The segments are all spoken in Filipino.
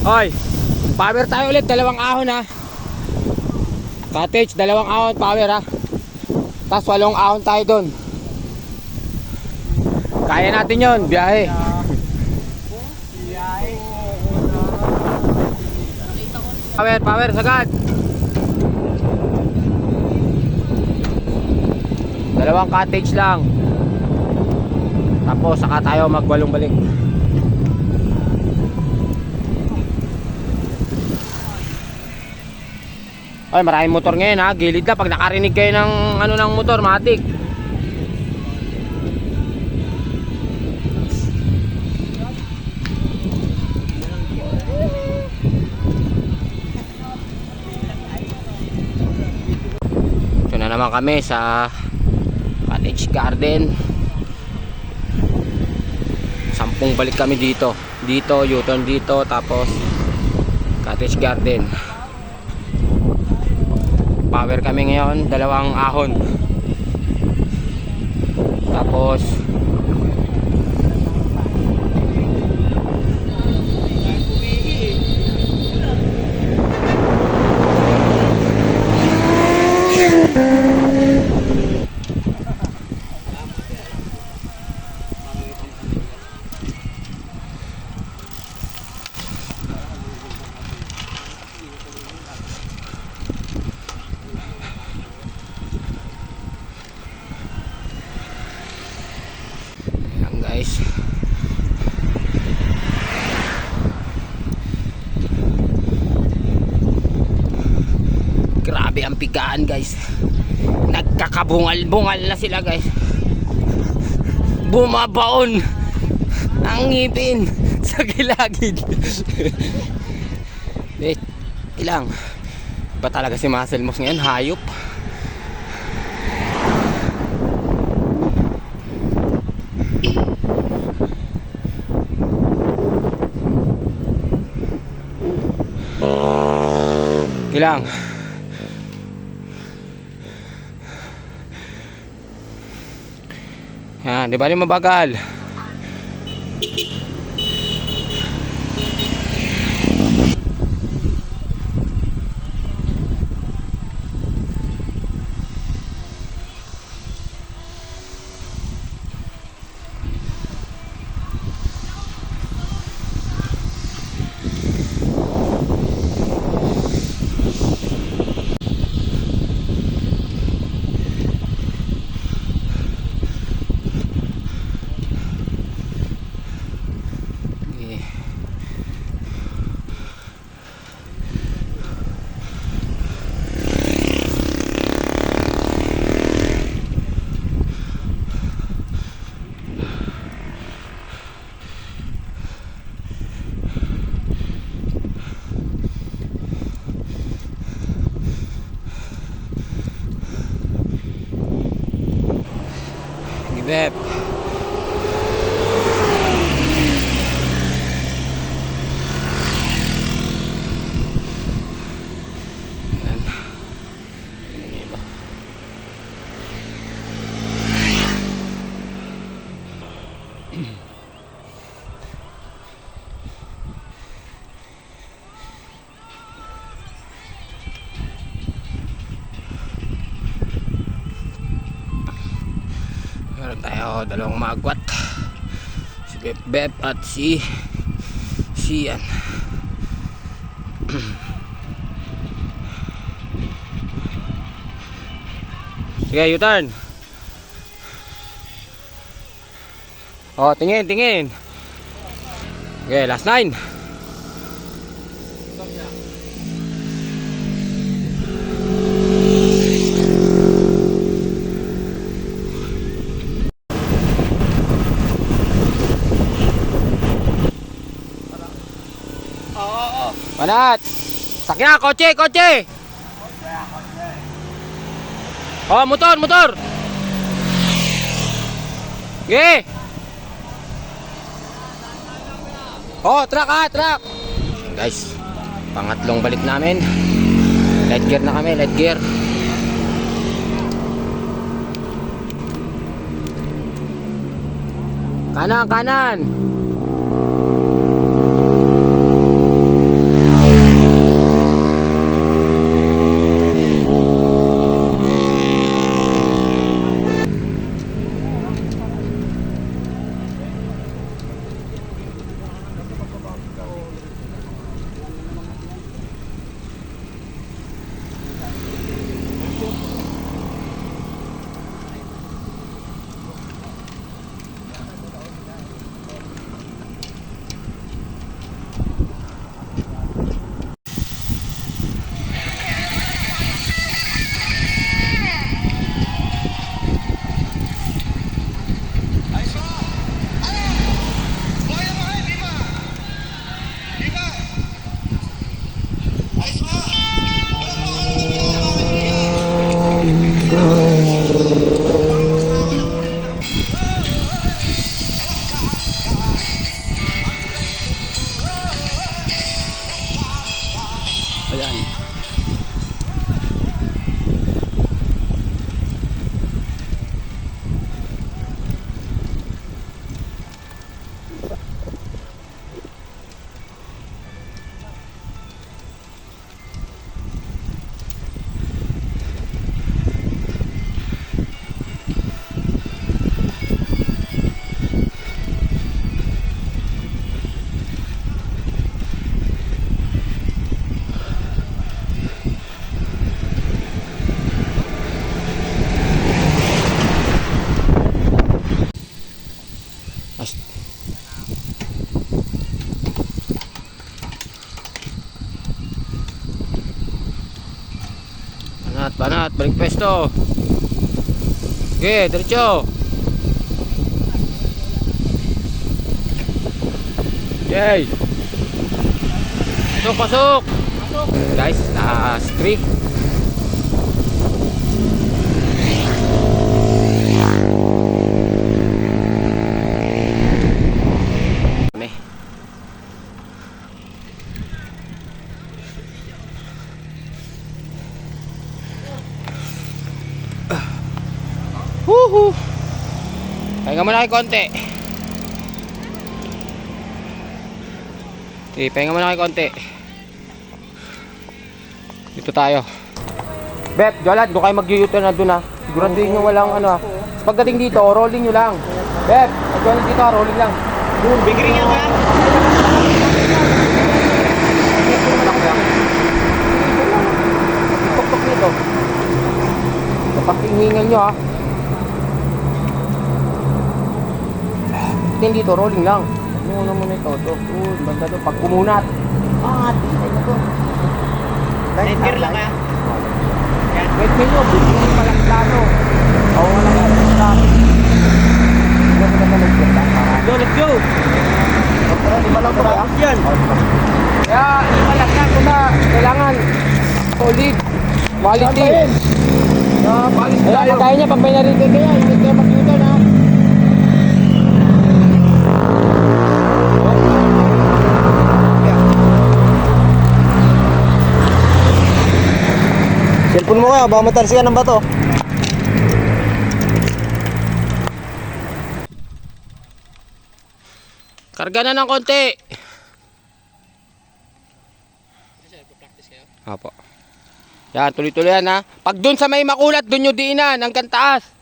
Hoy, power tayo ulit, dalawang ahon ha. Cottage, dalawang ahon power ha. Tapos 8 ahon tayo dun. Kaya natin yon, biyahe. Power, power, sagad. Dalawang cottage lang. Tapos saka tayo magbalong balik. Ay, maraming motor ngayon ha. Gilid na pag nakarinig kayo ng ano ng motor, matik. Ito na naman kami sa Cottage Garden. 10 balik kami dito. Dito, U-turn dito, tapos Cottage Garden. Power kami ngayon, dalawang ahon. Tapos guys, grabe ang pigaan guys. Nagkakabungal-bungal na sila guys. Bumabaon ang ngipin sa gilagid. Ilang ba talaga si Muscle Moss ngayon, hayop. Ilang yan, di ba rin mabagal. Beb. Meron tayo dalawang magwat, si Beb at si Sian. Sige, U-turn. Oh, tingin, tingin. Okay, last 9. Manat. Sakya, kotse, kotse. Oh, motor, motor. Ge. Oh, truck ah, truck. Guys, pangatlong balik namin. Light gear na kami, light gear. Kanan, kanan. Ayan. Banat, balik pwesto. Okay, diretso. Okay. Pasok, pasok. Guys, last 3. Kami. Woohoo! Pahinga muna kayo konti. Okay, pahinga muna kayo konti. Dito tayo. Bep, Jolat, doon kayo mag-u-turn na doon ha. Siguraduhin nyo walang ano ha. Pagdating dito, rolling nyo lang. Bep, pag dito ha, rolling lang. Bigring yan ba? Tok-tok nito. Kapag-hingal nyo ha. Hindi dito, rolling lang. Muna muna ito. Banda to. Pag kumunat. Tignan nyo to. Side gear lang ha? Wait nyo, bigyan pa lang plano. Oo nga lang yung plano. Hindi ko na mag-get lang. Let's go! Lima lang ito ba? Yan! Kaya, lima lang yan. Kuna, kailangan. Solid. Quality. Kaya kagaya niya, pag may narinig kaya, hindi kayo mag-u-turn ha. Cellphone mo ka, baka matarsiyan ng bato. Karga na ng konti. Apo. Yan, tuloy-tuloy yan ha. Pag dun sa may makulat, dun nyo diinan, hanggang taas.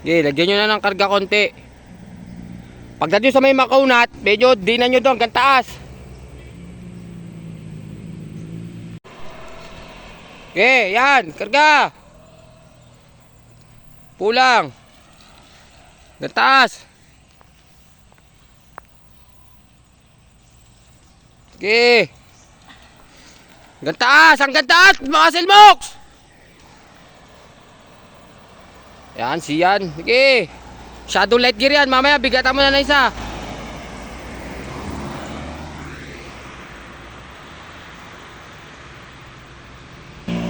Okay, lagyan nyo na ng karga konti. Pagdating sa may makunat, medyo dinan nyo doon, hanggang taas. Okay, yan, karga. Pulang. Hanggang taas. Okay. Hanggang taas, mga silmoks. Yan, siyan. Sige. Shadow light gear yan. Mamaya, bigatan mo na isa.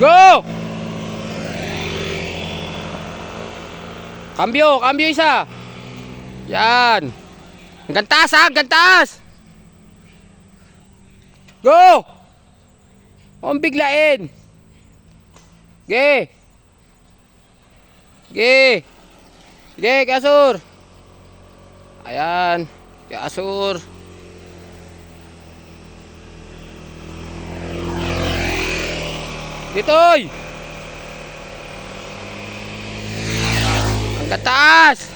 Go! Cambio isa. Yan. Hanggang taas ha, hanggang taas. Go! Huwag biglain. Okay. Sige. Sige, Kasur. Ayan. Kasur. Ditoy. Hanggang taas.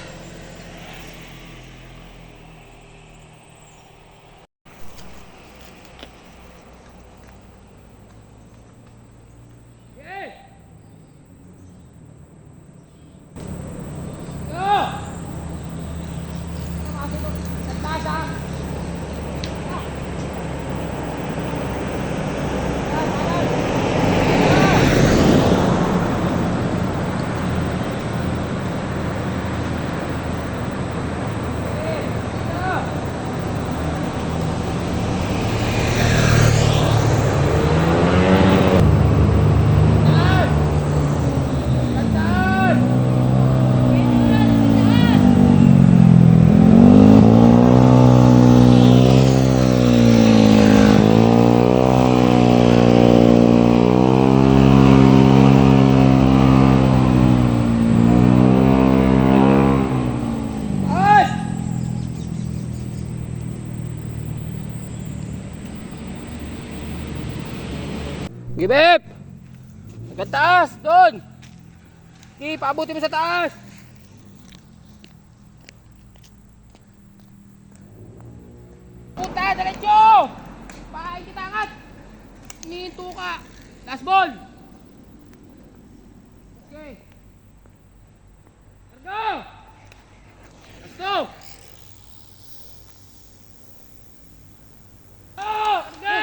Sige, Beb! Hanggang taas! Doon! Sige, paabuti mo sa taas! Punta! Diretso! Pakain kita angat! Hinto ka! Last ball! Okay. Let's go! Let's go! Let's go!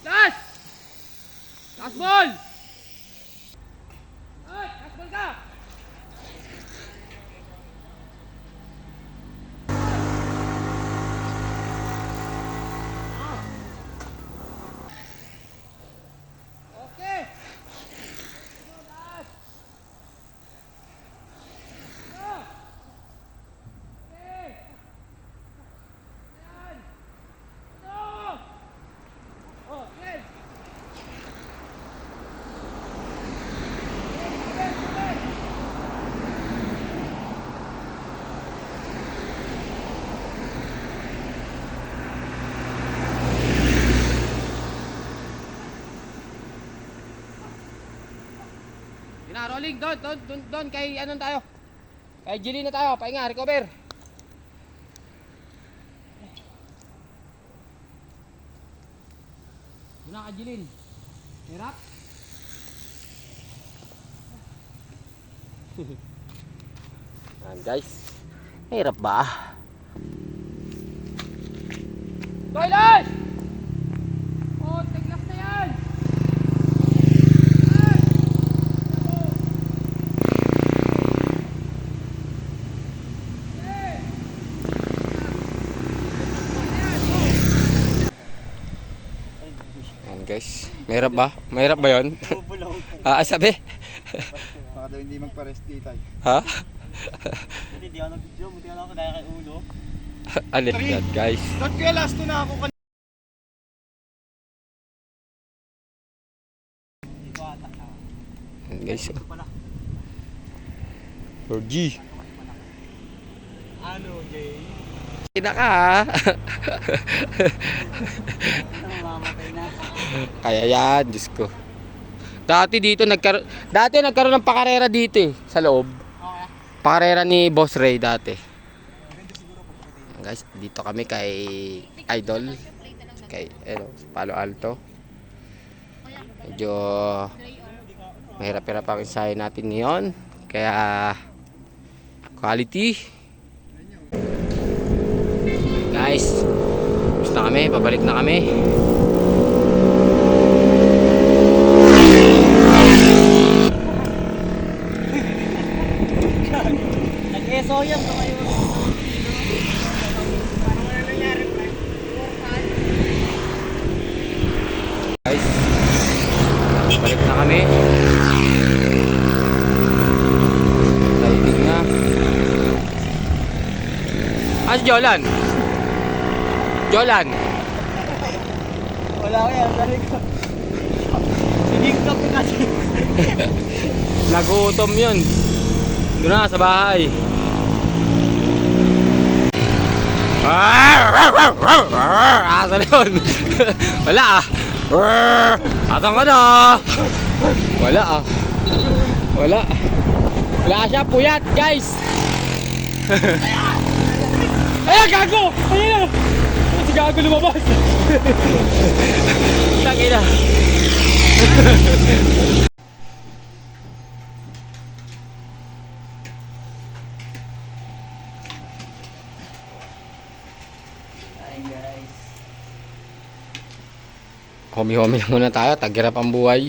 Last! Last ball! Ay, last ball ka! Okay! Last! Go! Okay! Ayan! Go! Okay! Yun na, rolling. Doon. Kay anong tayo? Kay Jilly na tayo. Pahinga, recover. Yun na, kay Jilin. Hirap. Ayan guys. Hirap ba? Toilet! Oh, tiglas na yan! Ayan guys. Mahirap ba? Mahirap ba yun? Bubulong. Sabi? Baka daw hindi magpa-rest dito. Ha? Hindi, di ako nag-video. Buti ka lang ako dahil kay ulo. Alin yan guys? Dot kaya last to na ako kanina. Dito ata. Ayan guys. Ito pala. 4G. Ano, Jay? Kina ka ha? Mamamatay na. Kaya yan, Diyos ko. Dati nagkaroon ng pakarera dito eh, sa loob. Okay. Pakarera ni Boss Ray dati. Guys, dito kami kay Idol. Kay Palo Alto. Medyo mahirap-hirap ang ensayo natin ngayon. Kaya quality. Guys, gusto na kami, pabalik na kami. Nag-ESO yan sa kayo. Parang wala nangyari, pre. Guys, balik na kami. Diving na. Si Jolan? Jolan? Wala ko yan, sabi ko. Sinigtap ko kasi. Nagutom yun. Doon na sa bahay. Asa na yun? Wala ah. Atang ka na. Wala ah. Wala. Wala siya, puyat guys. Ayan, gago! Ayan na! Si gago lumabas! Tangina! Hi guys. Homi-homi lang muna tayo, tagirap ang buhay.